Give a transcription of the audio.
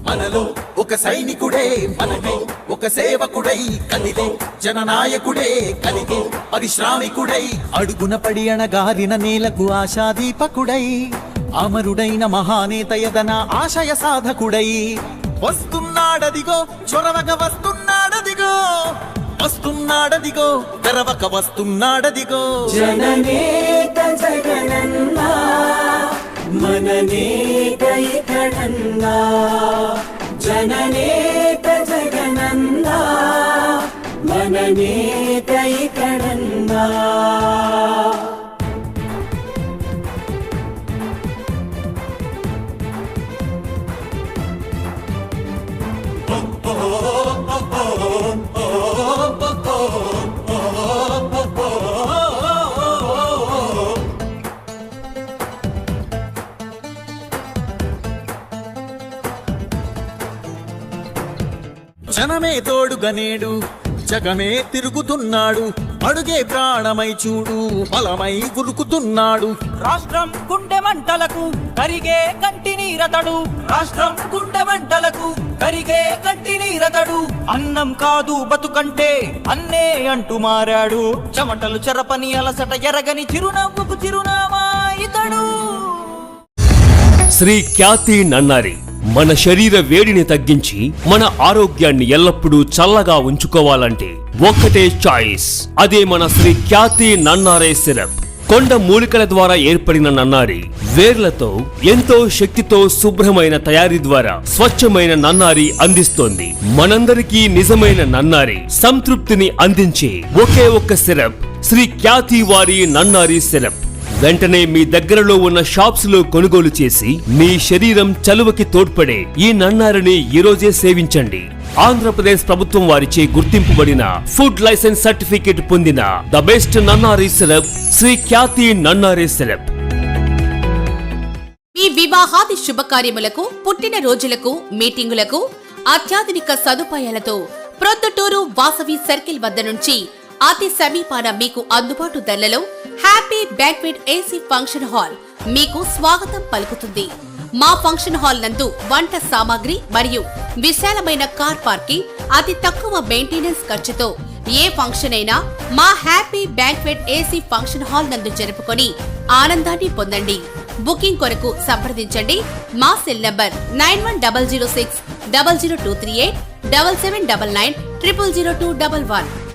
మనలో ఒక సైనికుడే మనలో ఒక సేవకుడై కదిలే జననాయకుడే కలిగే పరిశ్రామికుడై అడుగున పడి అణగారిన నేలకు ఆశాదీపకుడై అమరుడైన మహానేత యదన ఆశయ సాధకుడై వస్తున్నాడదిగో చొరవక వస్తున్నాడదిగో వస్తున్నాడదిగో తెరవక వస్తున్నాడదిగో జననేత జగనన్నా మననేత ఇతడన్నా జననేత జగనన్నా మననేత ఇతడన్నా జనమే తోడుగనేడు జగమే తిరుగుతున్నాడు అడుగే ప్రాణమై చూడు బలమై ఉరుకుతున్నాడు రాష్ట్రం గుండె మంటలకు కరిగే కంటి నీరతడు రాష్ట్రం గుండె మంటలకు కరిగే కంటి నీరతడు అన్నం కాదు బతుకంటే అన్నే అంటూ మారాడు చెమటలు చెరపని అలసట ఎరగని చిరునవ్వుకు చిరునామా ఇతడు శ్రీ ఖ్యాతి నన్నారి మన శరీర వేడిని తగ్గించి మన ఆరోగ్యాన్ని ఎల్లప్పుడూ చల్లగా ఉంచుకోవాలంటే ఒక్కటే చాయిస్, అదే మన శ్రీ ఖ్యాతి నన్నారే సిరప్. కొండ మూలికల ద్వారా ఏర్పడిన నన్నారి వేర్లతో ఎంతో శక్తితో శుభ్రమైన తయారీ ద్వారా స్వచ్ఛమైన నన్నారి అందిస్తోంది. మనందరికీ నిజమైన నన్నారి సంతృప్తిని అందించే ఒకే ఒక్క సిరప్ శ్రీ ఖ్యాతి వారి నన్నారి సిరప్. వెంటనే మీ దగ్గరలో ఉన్న షాప్స్ లో కొనుగోలు చేసి మీ శరీరం చలువకి తోడ్పడే ఈ నన్నారిని ఈరోజే సేవించండి. ఆంధ్రప్రదేశ్ ప్రభుత్వం వారిచే గుర్తింపుబడిన ఫుడ్ లైసెన్స్ సర్టిఫికేట్ పొందిన the best నన్నారి syrup Shri Khyati నన్నారి syrup. మీ వివాహాది శుభకార్యములకు, పుట్టిన రోజులకు, మీటింగులకు అత్యాధునిక సదుపాయాలతో ప్రొద్దుటూరు వాసవి సర్కిల్ వద్ద నుంచి అతి సమీపాన మీకు అందుబాటు ధరలలో happy banquet AC function hall మీకు స్వాగతం పలుకుతుంది. మా ఫంక్షన్ హాల్ నందు వంట సామాగ్రి మరియు విశాలమైన కార్ పార్కింగ్, అతి తక్కువ మెయింటెనెన్స్ ఖర్చుతో ఏ ఫంక్షన్ అయినా మా happy banquet AC function hall నందు జరుపుకొని ఆనందాన్ని పొందండి. బుకింగ్ కొరకు సంప్రదించండి. మా సెల్ నంబర్ 9100600238 7799 000211.